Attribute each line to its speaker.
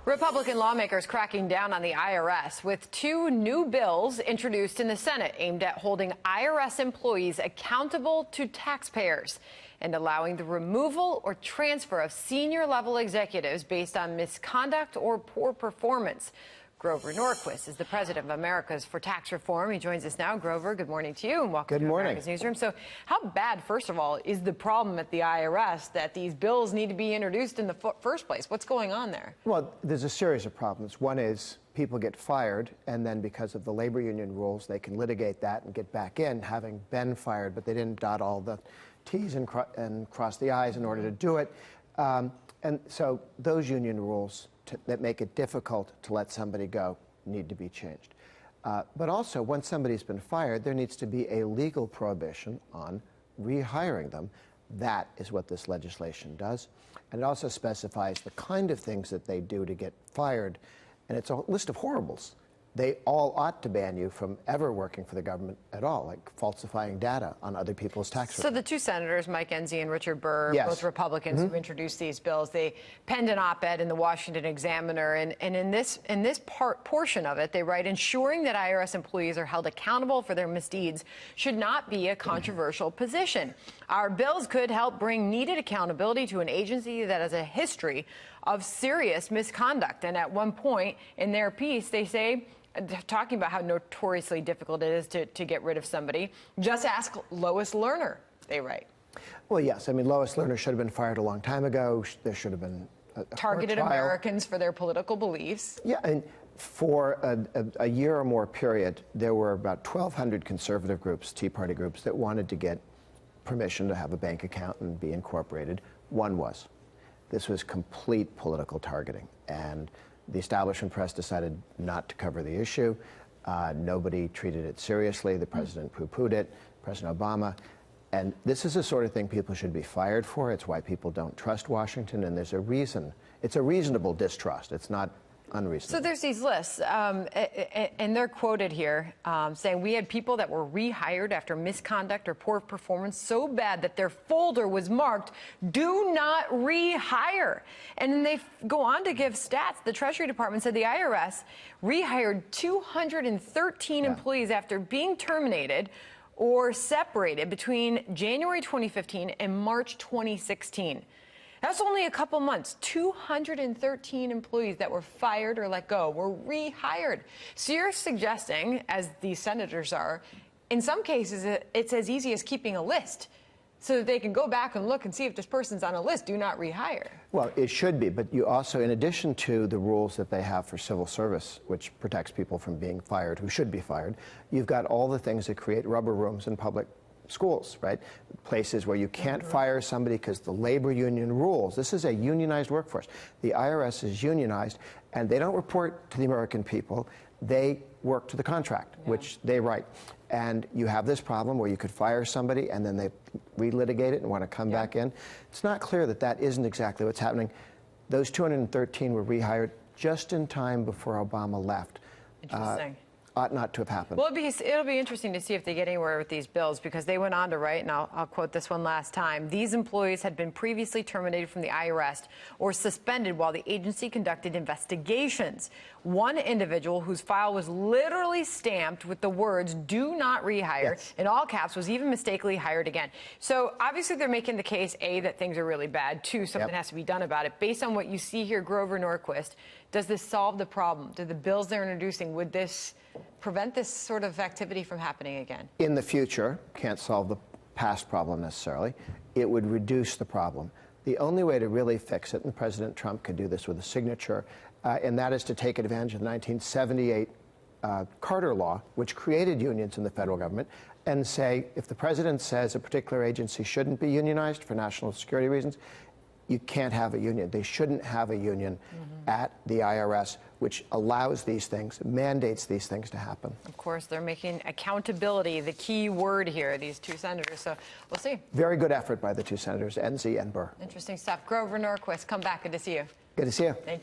Speaker 1: Republican lawmakers cracking down on the IRS with two new bills introduced in the Senate aimed at holding IRS employees accountable to taxpayers and allowing the removal or transfer of senior-level executives based on misconduct or poor performance. Grover Norquist is the president of Americans for Tax Reform. He joins us now. Grover, good morning to you and welcome to America's Newsroom. So how bad, first of all, is the problem at the IRS that these bills need to be introduced in the first place? What's going on there?
Speaker 2: Well, there's a series of problems. One is people get fired, and then because of the labor union rules, they can litigate that and get back in, having been fired, but they didn't dot all the T's and cross the I's in order to do it. And so those union rules that make it difficult to let somebody go need to be changed. But also, once somebody's been fired, there needs to be a legal prohibition on rehiring them. That is what this legislation does. And it also specifies the kind of things that they do to get fired. And it's a list of horribles. They all ought to ban you from ever working for the government at all, like falsifying data on other people's tax returns.
Speaker 1: So the two senators, Mike Enzi and Richard Burr, both Republicans who introduced these bills, they penned an op-ed in the Washington Examiner, and in this portion of it, they write, ensuring that IRS employees are held accountable for their misdeeds should not be a controversial position. Our bills could help bring needed accountability to an agency that has a history of serious misconduct. And at one point in their piece, they say, talking about how notoriously difficult it is to get rid of somebody, just ask Lois Lerner, they write.
Speaker 2: Well, yes. I mean, Lois Lerner should have been fired a long time ago. There should have been a
Speaker 1: targeted Americans for their political beliefs.
Speaker 2: Yeah, and for a year or more period, there were about 1,200 conservative groups, Tea Party groups, that wanted to get permission to have a bank account and be incorporated. One was. This was complete political targeting, and the establishment press decided not to cover the issue. Nobody treated it seriously. The president poo-pooed it, President Obama. And this is the sort of thing people should be fired for. It's why people don't trust Washington, and there's a reason. It's a reasonable distrust. It's not unreasonable.
Speaker 1: So there's these lists, and they're quoted here saying we had people that were rehired after misconduct or poor performance so bad that their folder was marked, do not rehire. And then they go on to give stats. The Treasury Department said the IRS rehired 213 employees after being terminated or separated between January 2015 and March 2016. That's only a couple months. 213 employees that were fired or let go were rehired. So you're suggesting, as these senators are, in some cases it's as easy as keeping a list so that they can go back and look and see if this person's on a list, do not rehire.
Speaker 2: Well, it should be, but you also, in addition to the rules that they have for civil service, which protects people from being fired who should be fired, you've got all the things that create rubber rooms in public schools, right? Places where you can't fire somebody because the labor union rules. This is a unionized workforce. The IRS is unionized, and they don't report to the American people. They work to the contract, which they write. And you have this problem where you could fire somebody and then they relitigate it and want to come back in. It's not clear that that isn't exactly what's happening. Those 213 were rehired just in time before Obama left.
Speaker 1: Interesting.
Speaker 2: Ought not to have happened.
Speaker 1: Well, it'll be interesting to see if they get anywhere with these bills, because they went on to write, and I'll quote this one last time, these employees had been previously terminated from the IRS or suspended while the agency conducted investigations. One individual whose file was literally stamped with the words, do not rehire, in all caps, was even mistakenly hired again. So obviously they're making the case, A, that things are really bad, 2, something has to be done about it. Based on what you see here, Grover Norquist, does this solve the problem? Do the bills they're introducing, would this prevent this sort of activity from happening again? In
Speaker 2: the future, can't solve the past problem necessarily. It would reduce the problem. The only way to really fix it, and President Trump could do this with a signature, and that is to take advantage of the 1978 Carter Law, which created unions in the federal government, and say, if the president says a particular agency shouldn't be unionized for national security reasons, you can't have a union. They shouldn't have a union at the IRS, which allows these things, mandates these things to happen.
Speaker 1: Of course, they're making accountability the key word here, these two senators, so we'll see.
Speaker 2: Very good effort by the two senators, Enzi and Burr.
Speaker 1: Interesting stuff. Grover Norquist, come back. Good to see you.
Speaker 2: Good to see you.
Speaker 1: Thank you.